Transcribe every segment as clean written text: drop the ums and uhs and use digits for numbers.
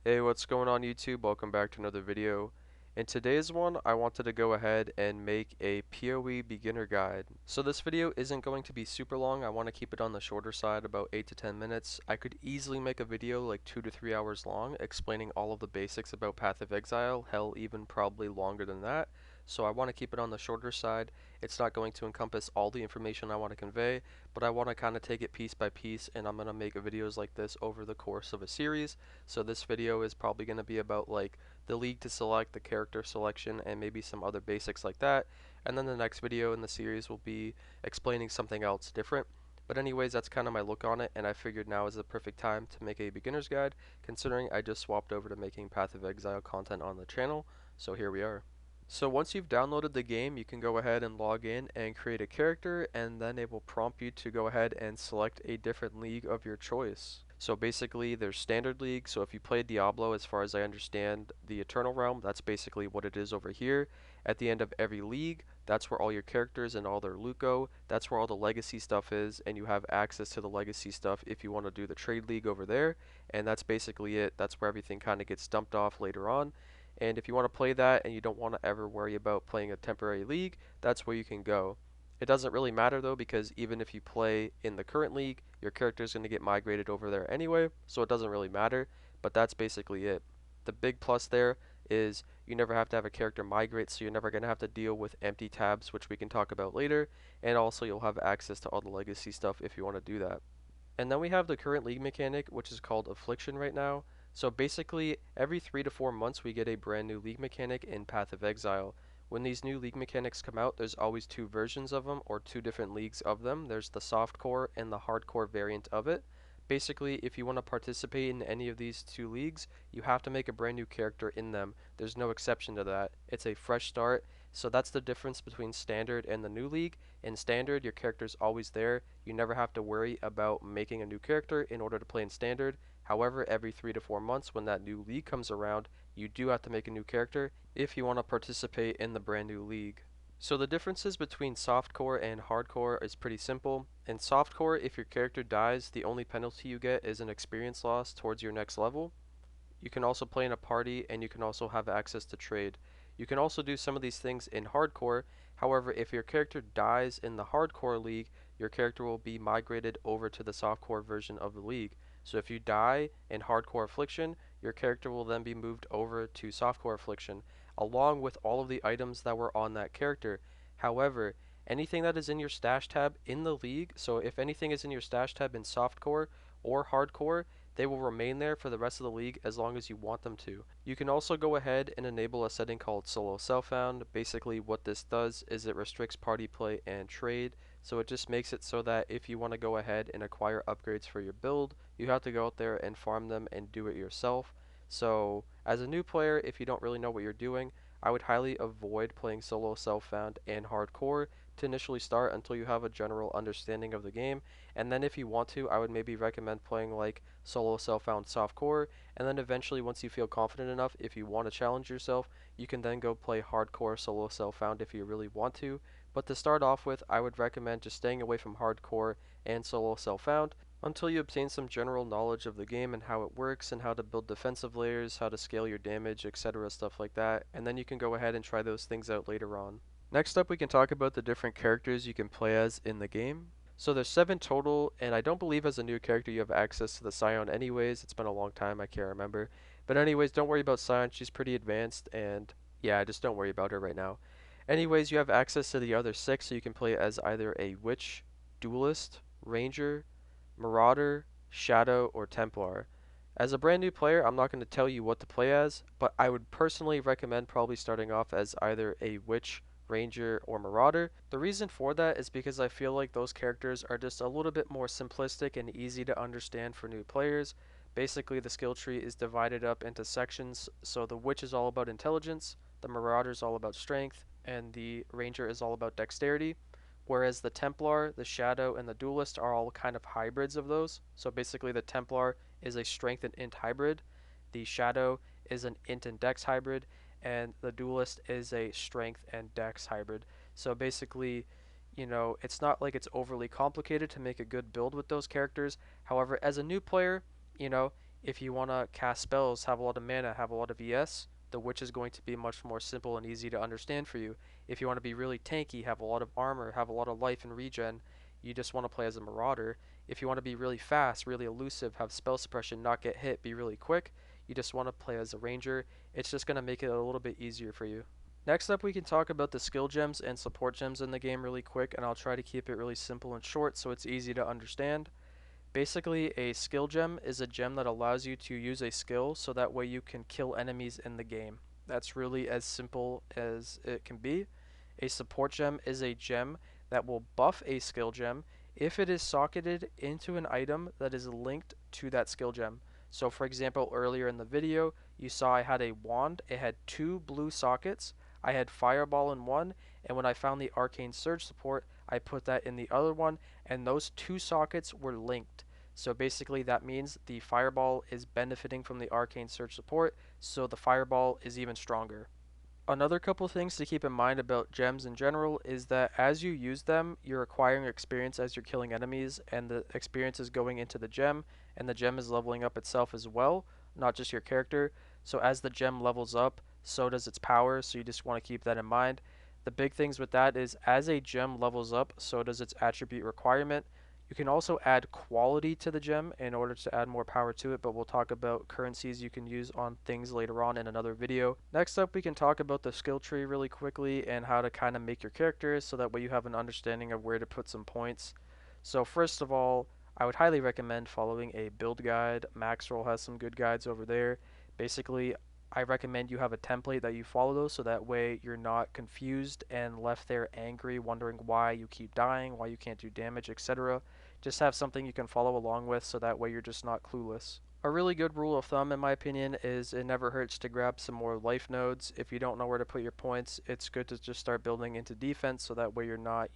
Hey, what's going on YouTube? Welcome back to another video. In today's one, I wanted to go ahead and make a PoE beginner guide. So this video isn't going to be super long. I want to keep it on the shorter side, about 8 to 10 minutes. I could easily make a video like 2 to 3 hours long, explaining all of the basics about Path of Exile, hell, even probably longer than that. So I want to keep it on the shorter side. It's not going to encompass all the information I want to convey, but I want to kind of take it piece by piece, and I'm going to make videos like this over the course of a series. So this video is probably going to be about like the league to select, the character selection, and maybe some other basics like that. And then the next video in the series will be explaining something else different. But anyways, that's kind of my look on it, and I figured now is the perfect time to make a beginner's guide, considering I just swapped over to making Path of Exile content on the channel. So here we are. So once you've downloaded the game, you can go ahead and log in and create a character, and then it will prompt you to go ahead and select a different league of your choice. So basically there's standard league, so if you play Diablo, as far as I understand the Eternal Realm, that's basically what it is over here. At the end of every league, that's where all your characters and all their loot go, that's where all the legacy stuff is, and you have access to the legacy stuff if you want to do the trade league over there, and that's basically it. That's where everything kind of gets dumped off later on. And if you want to play that and you don't want to ever worry about playing a temporary league, that's where you can go. It doesn't really matter though, because even if you play in the current league, your character is going to get migrated over there anyway, so it doesn't really matter, but that's basically it. The big plus there is you never have to have a character migrate, so you're never going to have to deal with empty tabs, which we can talk about later, and also you'll have access to all the legacy stuff if you want to do that. And then we have the current league mechanic, which is called Affliction right now. So basically, every 3 to 4 months we get a brand new league mechanic in Path of Exile. When these new league mechanics come out, there's always two versions of them, or two different leagues of them. There's the softcore and the hardcore variant of it. Basically, if you want to participate in any of these two leagues, you have to make a brand new character in them. There's no exception to that. It's a fresh start. So that's the difference between standard and the new league. In standard, your character's always there. You never have to worry about making a new character in order to play in standard. However, every 3 to 4 months when that new league comes around, you do have to make a new character if you want to participate in the brand new league. So the differences between softcore and hardcore is pretty simple. In softcore, if your character dies, the only penalty you get is an experience loss towards your next level. You can also play in a party, and you can also have access to trade. You can also do some of these things in hardcore. However, if your character dies in the hardcore league, your character will be migrated over to the softcore version of the league. So if you die in hardcore affliction, your character will then be moved over to softcore affliction, along with all of the items that were on that character. However, anything that is in your stash tab in the league, so if anything is in your stash tab in softcore or hardcore, they will remain there for the rest of the league as long as you want them to. You can also go ahead and enable a setting called solo self-found. Basically what this does is it restricts party play and trade, so it just makes it so that if you want to go ahead and acquire upgrades for your build, you have to go out there and farm them and do it yourself. So as a new player, if you don't really know what you're doing, I would highly avoid playing solo self-found and hardcore to initially start until you have a general understanding of the game, and then if you want to, I would maybe recommend playing like solo self-found softcore, and then eventually once you feel confident enough, if you want to challenge yourself, you can then go play hardcore solo self-found if you really want to. But to start off with, I would recommend just staying away from hardcore and solo self-found until you obtain some general knowledge of the game and how it works and how to build defensive layers, how to scale your damage, etc., stuff like that, and then you can go ahead and try those things out later on. Next up, we can talk about the different characters you can play as in the game. So there's 7 total, and I don't believe as a new character you have access to the Scion anyways. It's been a long time, I can't remember. But anyways, don't worry about Scion, she's pretty advanced, and yeah, just don't worry about her right now. Anyways, you have access to the other 6, so you can play as either a Witch, Duelist, Ranger, Marauder, Shadow, or Templar. As a brand new player, I'm not going to tell you what to play as, but I would personally recommend probably starting off as either a Witch, Ranger, or Marauder. The reason for that is because I feel like those characters are just a little bit more simplistic and easy to understand for new players. Basically, the skill tree is divided up into sections, so the Witch is all about intelligence, the Marauder is all about strength, and the Ranger is all about dexterity. Whereas the Templar, the Shadow, and the Duelist are all kind of hybrids of those. So basically the Templar is a strength and int hybrid, the Shadow is an int and dex hybrid, and the Duelist is a strength and dex hybrid. So basically, it's not like it's overly complicated to make a good build with those characters. However, as a new player, you know, If you want to cast spells, have a lot of mana, have a lot of ES, the Witch is going to be much more simple and easy to understand for you. If you want to be really tanky, have a lot of armor, have a lot of life and regen, you just want to play as a Marauder. If you want to be really fast, really elusive, have spell suppression, not get hit, be really quick, you just want to play as a Ranger. It's just going to make it a little bit easier for you. Next up, we can talk about the skill gems and support gems in the game really quick, and I'll try to keep it really simple and short so it's easy to understand. Basically, a skill gem is a gem that allows you to use a skill so that way you can kill enemies in the game. That's really as simple as it can be. A support gem is a gem that will buff a skill gem if it is socketed into an item that is linked to that skill gem. So for example, earlier in the video, you saw I had a wand. It had two blue sockets. I had fireball in one, and when I found the arcane surge support, I put that in the other one, and those two sockets were linked. So basically that means the fireball is benefiting from the arcane surge support, so the fireball is even stronger. Another couple things to keep in mind about gems in general is that as you use them, you're acquiring experience as you're killing enemies, and the experience is going into the gem, and the gem is leveling up itself as well, not just your character. So as the gem levels up, so does its power, so you just want to keep that in mind. The big things with that is as a gem levels up, so does its attribute requirement. You can also add quality to the gem in order to add more power to it, but we'll talk about currencies you can use on things later on in another video. Next up, we can talk about the skill tree really quickly and how to kind of make your characters so that way you have an understanding of where to put some points. So first of all, I would highly recommend following a build guide. Maxroll has some good guides over there. Basically, I recommend you have a template that you follow so that way you're not confused and left there angry wondering why you keep dying, why you can't do damage, etc. Just have something you can follow along with so that way you're just not clueless. A really good rule of thumb, in my opinion, is it never hurts to grab some more life nodes. If you don't know where to put your points, it's good to just start building into defense so that way you're not,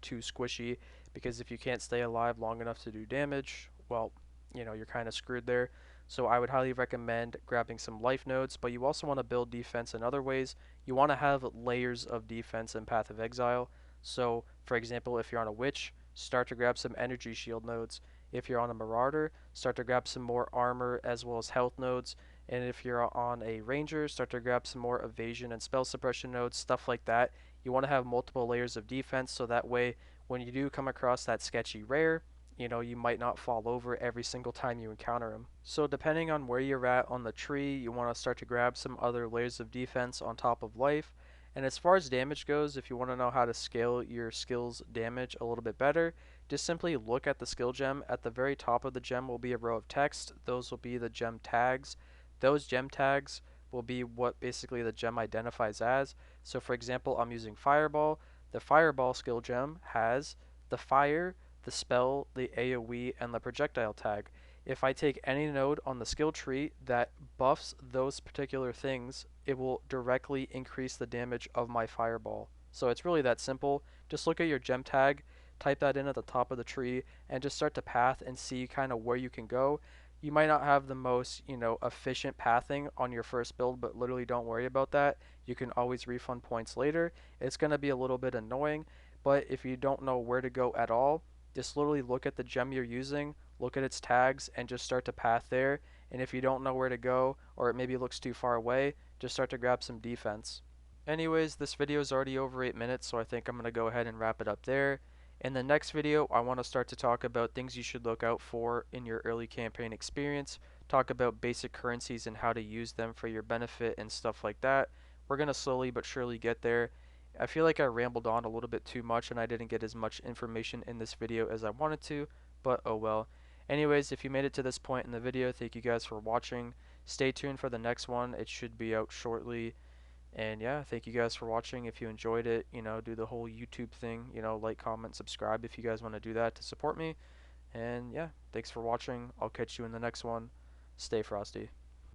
too squishy. Because if you can't stay alive long enough to do damage, well, you're kind of screwed there. So I would highly recommend grabbing some life nodes, but you also want to build defense in other ways. You want to have layers of defense in Path of Exile. So, for example, if you're on a witch, start to grab some energy shield nodes. If you're on a marauder, start to grab some more armor as well as health nodes. And if you're on a ranger, start to grab some more evasion and spell suppression nodes, stuff like that. You want to have multiple layers of defense so that way when you do come across that sketchy rare, you might not fall over every single time you encounter him. So depending on where you're at on the tree, you want to start to grab some other layers of defense on top of life. And as far as damage goes, if you want to know how to scale your skill's damage a little bit better, just simply look at the skill gem. At the very top of the gem will be a row of text. Those will be the gem tags. Those gem tags will be what basically the gem identifies as. So for example, I'm using Fireball. The Fireball skill gem has the fire, the spell, the AoE, and the projectile tag. If I take any node on the skill tree that buffs those particular things, it will directly increase the damage of my fireball. So it's really that simple. Just look at your gem tag, type that in at the top of the tree, and just start to path and see kind of where you can go. You might not have the most, efficient pathing on your first build, but literally don't worry about that. You can always refund points later. It's going to be a little bit annoying, but if you don't know where to go at all, just literally look at the gem you're using, look at its tags, and just start to path there. And if you don't know where to go, or it maybe looks too far away, just start to grab some defense. Anyways, this video is already over 8 minutes, so I think I'm going to go ahead and wrap it up there. In the next video, I want to start to talk about things you should look out for in your early campaign experience, talk about basic currencies and how to use them for your benefit and stuff like that. We're going to slowly but surely get there. I feel like I rambled on a little bit too much and I didn't get as much information in this video as I wanted to, but oh well. Anyways, if you made it to this point in the video, thank you guys for watching. Stay tuned for the next one. It should be out shortly. And yeah, thank you guys for watching. If you enjoyed it, do the whole YouTube thing, like, comment, subscribe if you guys want to do that to support me. And yeah, thanks for watching. I'll catch you in the next one. Stay frosty.